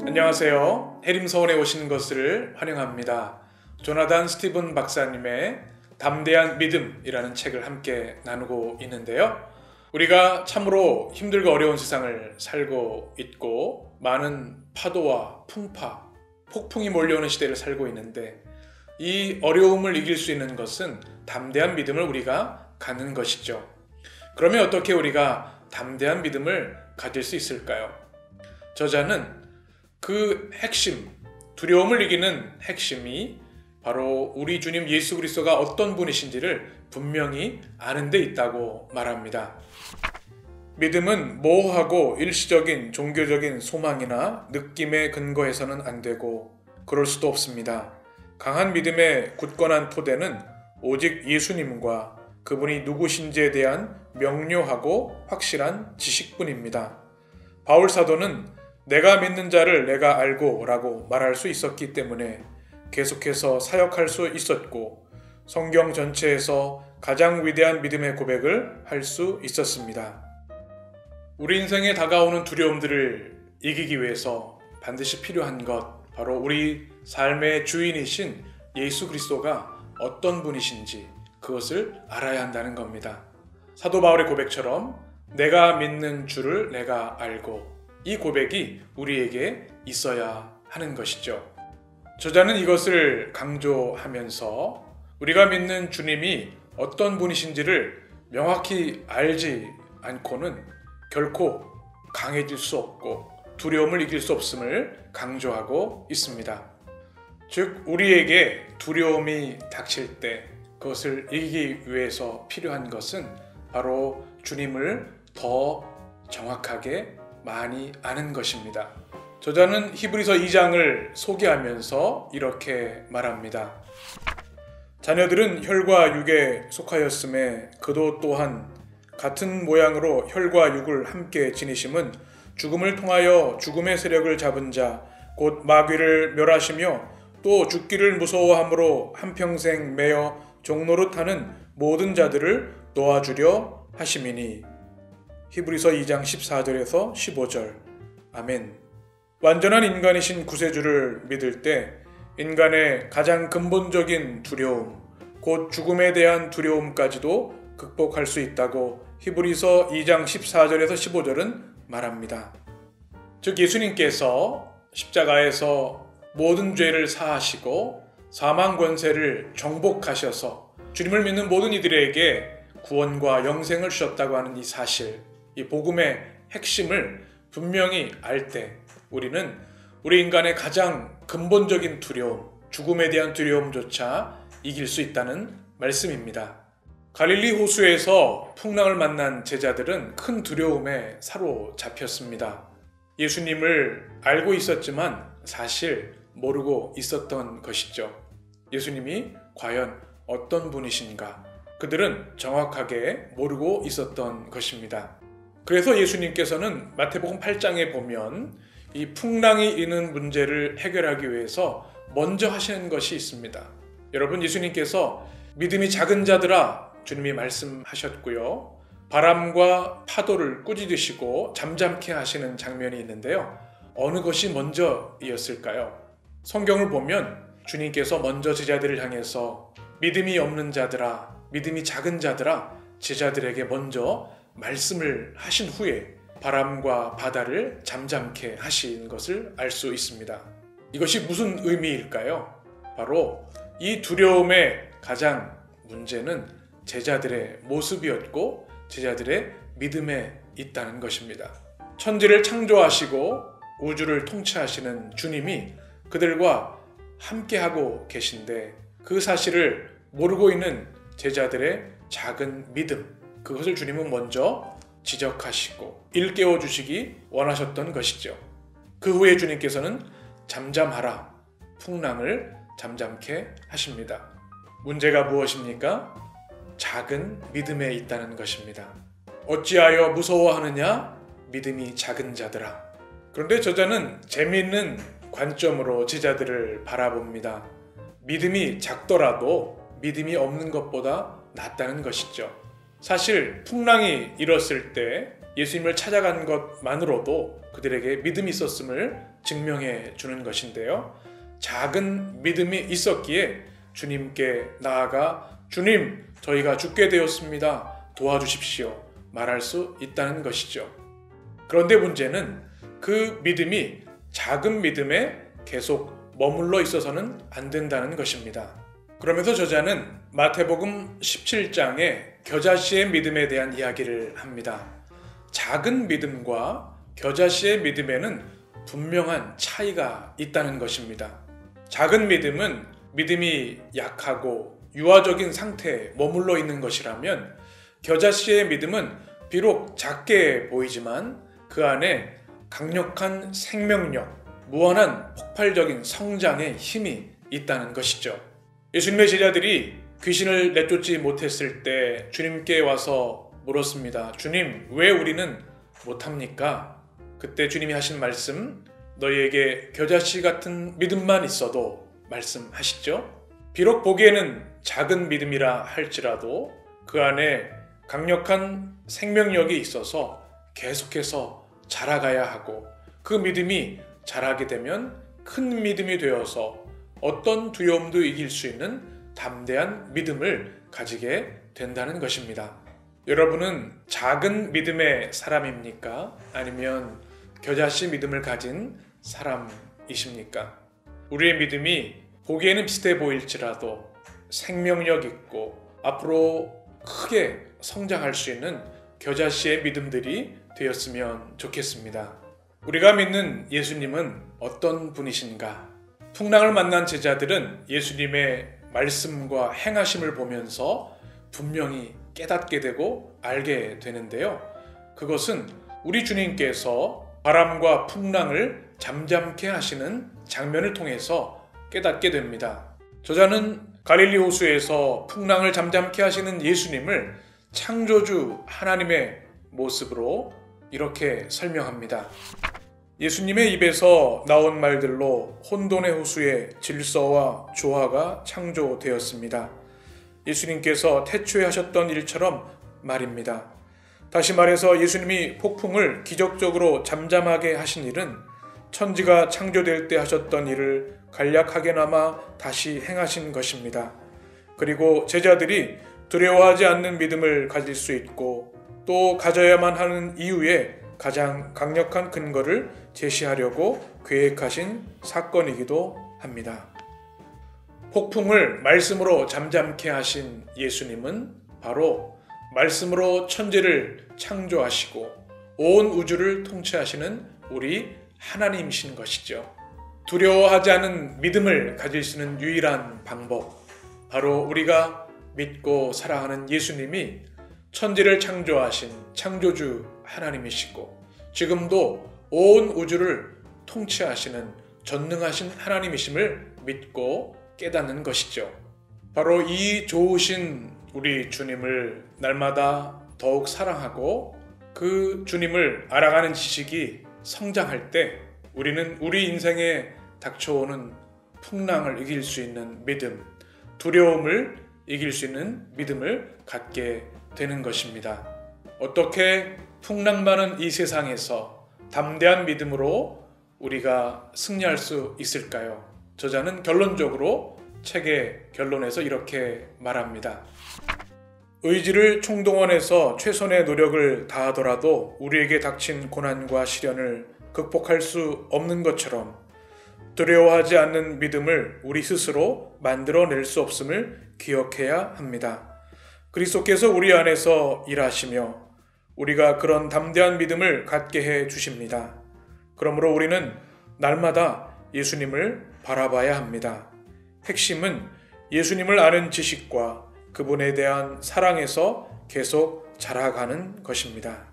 안녕하세요. 해림서원에 오신 것을 환영합니다. 조나단 스티븐 박사님의 담대한 믿음이라는 책을 함께 나누고 있는데요. 우리가 참으로 힘들고 어려운 세상을 살고 있고 많은 파도와 풍파, 폭풍이 몰려오는 시대를 살고 있는데 이 어려움을 이길 수 있는 것은 담대한 믿음을 우리가 갖는 것이죠. 그러면 어떻게 우리가 담대한 믿음을 가질 수 있을까요? 저자는 그 핵심, 두려움을 이기는 핵심이 바로 우리 주님 예수 그리스도가 어떤 분이신지를 분명히 아는 데 있다고 말합니다. 믿음은 모호하고 일시적인 종교적인 소망이나 느낌에 근거해서는 안 되고 그럴 수도 없습니다. 강한 믿음의 굳건한 토대는 오직 예수님과 그분이 누구신지에 대한 명료하고 확실한 지식뿐입니다. 바울 사도는 내가 믿는 자를 내가 알고 라고 말할 수 있었기 때문에 계속해서 사역할 수 있었고 성경 전체에서 가장 위대한 믿음의 고백을 할 수 있었습니다. 우리 인생에 다가오는 두려움들을 이기기 위해서 반드시 필요한 것, 바로 우리 삶의 주인이신 예수 그리스도가 어떤 분이신지 그것을 알아야 한다는 겁니다. 사도 바울의 고백처럼 내가 믿는 주를 내가 알고, 이 고백이 우리에게 있어야 하는 것이죠. 저자는 이것을 강조하면서 우리가 믿는 주님이 어떤 분이신지를 명확히 알지 않고는 결코 강해질 수 없고 두려움을 이길 수 없음을 강조하고 있습니다. 즉, 우리에게 두려움이 닥칠 때 그것을 이기기 위해서 필요한 것은 바로 주님을 더 정확하게 많이 아는 것입니다. 저자는 히브리서 2장을 소개하면서 이렇게 말합니다. 자녀들은 혈과 육에 속하였음에 그도 또한 같은 모양으로 혈과 육을 함께 지니심은 죽음을 통하여 죽음의 세력을 잡은 자 곧 마귀를 멸하시며 또 죽기를 무서워함으로 한평생 매여 종노릇하는 모든 자들을 놓아주려 하심이니. 히브리서 2장 14절에서 15절. 아멘. 완전한 인간이신 구세주를 믿을 때 인간의 가장 근본적인 두려움, 곧 죽음에 대한 두려움까지도 극복할 수 있다고 히브리서 2장 14절에서 15절은 말합니다. 즉, 예수님께서 십자가에서 모든 죄를 사하시고 사망 권세를 정복하셔서 주님을 믿는 모든 이들에게 구원과 영생을 주셨다고 하는 이 사실, 이 복음의 핵심을 분명히 알 때 우리는 우리 인간의 가장 근본적인 두려움, 죽음에 대한 두려움조차 이길 수 있다는 말씀입니다. 갈릴리 호수에서 풍랑을 만난 제자들은 큰 두려움에 사로잡혔습니다. 예수님을 알고 있었지만 사실 모르고 있었던 것이죠. 예수님이 과연 어떤 분이신가? 그들은 정확하게 모르고 있었던 것입니다. 그래서 예수님께서는 마태복음 8장에 보면 이 풍랑이 있는 문제를 해결하기 위해서 먼저 하시는 것이 있습니다. 여러분, 예수님께서 믿음이 작은 자들아 주님이 말씀하셨고요. 바람과 파도를 꾸짖으시고 잠잠케 하시는 장면이 있는데요. 어느 것이 먼저이었을까요? 성경을 보면 주님께서 먼저 제자들을 향해서 믿음이 없는 자들아, 믿음이 작은 자들아, 제자들에게 먼저 말씀을 하신 후에 바람과 바다를 잠잠케 하신 것을 알 수 있습니다. 이것이 무슨 의미일까요? 바로 이 두려움의 가장 문제는 제자들의 모습이었고 제자들의 믿음에 있다는 것입니다. 천지를 창조하시고 우주를 통치하시는 주님이 그들과 함께하고 계신데 그 사실을 모르고 있는 제자들의 작은 믿음, 그것을 주님은 먼저 지적하시고 일깨워 주시기 원하셨던 것이죠. 그 후에 주님께서는 잠잠하라, 풍랑을 잠잠케 하십니다. 문제가 무엇입니까? 작은 믿음에 있다는 것입니다. 어찌하여 무서워하느냐? 믿음이 작은 자들아. 그런데 저자는 재미있는 관점으로 제자들을 바라봅니다. 믿음이 작더라도 믿음이 없는 것보다 낫다는 것이죠. 사실 풍랑이 일었을 때 예수님을 찾아간 것만으로도 그들에게 믿음이 있었음을 증명해 주는 것인데요. 작은 믿음이 있었기에 주님께 나아가 주님, 저희가 죽게 되었습니다. 도와주십시오. 말할 수 있다는 것이죠. 그런데 문제는 그 믿음이 작은 믿음에 계속 머물러 있어서는 안 된다는 것입니다. 그러면서 저자는 마태복음 17장에 겨자씨의 믿음에 대한 이야기를 합니다. 작은 믿음과 겨자씨의 믿음에는 분명한 차이가 있다는 것입니다. 작은 믿음은 믿음이 약하고 유아적인 상태에 머물러 있는 것이라면 겨자씨의 믿음은 비록 작게 보이지만 그 안에 강력한 생명력, 무한한 폭발적인 성장의 힘이 있다는 것이죠. 예수님의 제자들이 귀신을 내쫓지 못했을 때 주님께 와서 물었습니다. 주님, 왜 우리는 못합니까? 그때 주님이 하신 말씀, 너희에게 겨자씨 같은 믿음만 있어도 말씀하시죠. 비록 보기에는 작은 믿음이라 할지라도 그 안에 강력한 생명력이 있어서 계속해서 자라가야 하고 그 믿음이 자라게 되면 큰 믿음이 되어서 어떤 두려움도 이길 수 있는 담대한 믿음을 가지게 된다는 것입니다. 여러분은 작은 믿음의 사람입니까? 아니면 겨자씨 믿음을 가진 사람이십니까? 우리의 믿음이 보기에는 비슷해 보일지라도 생명력 있고 앞으로 크게 성장할 수 있는 겨자씨의 믿음들이 되었으면 좋겠습니다. 우리가 믿는 예수님은 어떤 분이신가? 풍랑을 만난 제자들은 예수님의 말씀과 행하심을 보면서 분명히 깨닫게 되고 알게 되는데요. 그것은 우리 주님께서 바람과 풍랑을 잠잠케 하시는 장면을 통해서 깨닫게 됩니다. 저자는 갈릴리 호수에서 풍랑을 잠잠케 하시는 예수님을 창조주 하나님의 모습으로 이렇게 설명합니다. 예수님의 입에서 나온 말들로 혼돈의 호수에 질서와 조화가 창조되었습니다. 예수님께서 태초에 하셨던 일처럼 말입니다. 다시 말해서 예수님이 폭풍을 기적적으로 잠잠하게 하신 일은 천지가 창조될 때 하셨던 일을 간략하게나마 다시 행하신 것입니다. 그리고 제자들이 두려워하지 않는 믿음을 가질 수 있고 또 가져야만 하는 이유에 가장 강력한 근거를 제시하려고 계획하신 사건이기도 합니다. 폭풍을 말씀으로 잠잠케 하신 예수님은 바로 말씀으로 천지를 창조하시고 온 우주를 통치하시는 우리 하나님이신 것이죠. 두려워하지 않은 믿음을 가질 수 있는 유일한 방법, 바로 우리가 믿고 사랑하는 예수님이 천지를 창조하신 창조주 하나님이시고 지금도 온 우주를 통치하시는 전능하신 하나님이심을 믿고 깨닫는 것이죠. 바로 이 좋으신 우리 주님을 날마다 더욱 사랑하고 그 주님을 알아가는 지식이 성장할 때 우리는 우리 인생에 닥쳐오는 풍랑을 이길 수 있는 믿음, 두려움을 이길 수 있는 믿음을 갖게 되는 것입니다. 어떻게 풍랑 많은 이 세상에서 담대한 믿음으로 우리가 승리할 수 있을까요? 저자는 결론적으로 책의 결론에서 이렇게 말합니다. 의지를 총동원해서 최선의 노력을 다하더라도 우리에게 닥친 고난과 시련을 극복할 수 없는 것처럼 두려워하지 않는 믿음을 우리 스스로 만들어낼 수 없음을 기억해야 합니다. 그리스도께서 우리 안에서 일하시며 우리가 그런 담대한 믿음을 갖게 해 주십니다. 그러므로 우리는 날마다 예수님을 바라봐야 합니다. 핵심은 예수님을 아는 지식과 그분에 대한 사랑에서 계속 자라가는 것입니다.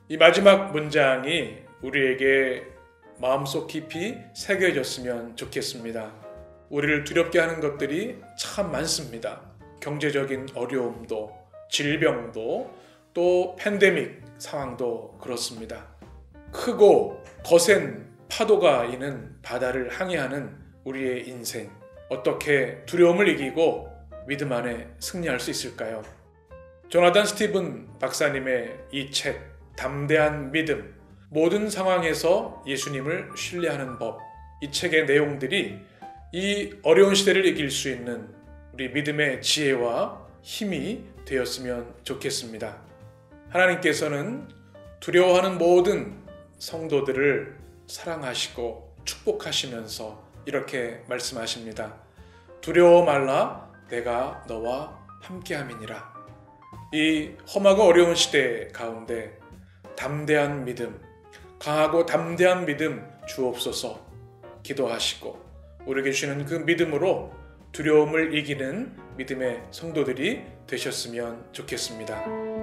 이 마지막 문장이 우리에게 마음속 깊이 새겨졌으면 좋겠습니다. 우리를 두렵게 하는 것들이 참 많습니다. 경제적인 어려움도, 질병도, 또 팬데믹 상황도 그렇습니다. 크고 거센 파도가 이는 바다를 항해하는 우리의 인생. 어떻게 두려움을 이기고 믿음 안에 승리할 수 있을까요? 조나단 스티븐 박사님의 이 책, 담대한 믿음, 모든 상황에서 예수님을 신뢰하는 법, 이 책의 내용들이 이 어려운 시대를 이길 수 있는 우리 믿음의 지혜와 힘이 되었으면 좋겠습니다. 하나님께서는 두려워하는 모든 성도들을 사랑하시고 축복하시면서 이렇게 말씀하십니다. 두려워 말라, 내가 너와 함께함이니라. 이 험하고 어려운 시대 가운데 담대한 믿음, 강하고 담대한 믿음 주옵소서 기도하시고 우리에게 주시는 그 믿음으로 두려움을 이기는 믿음의 성도들이 되셨으면 좋겠습니다.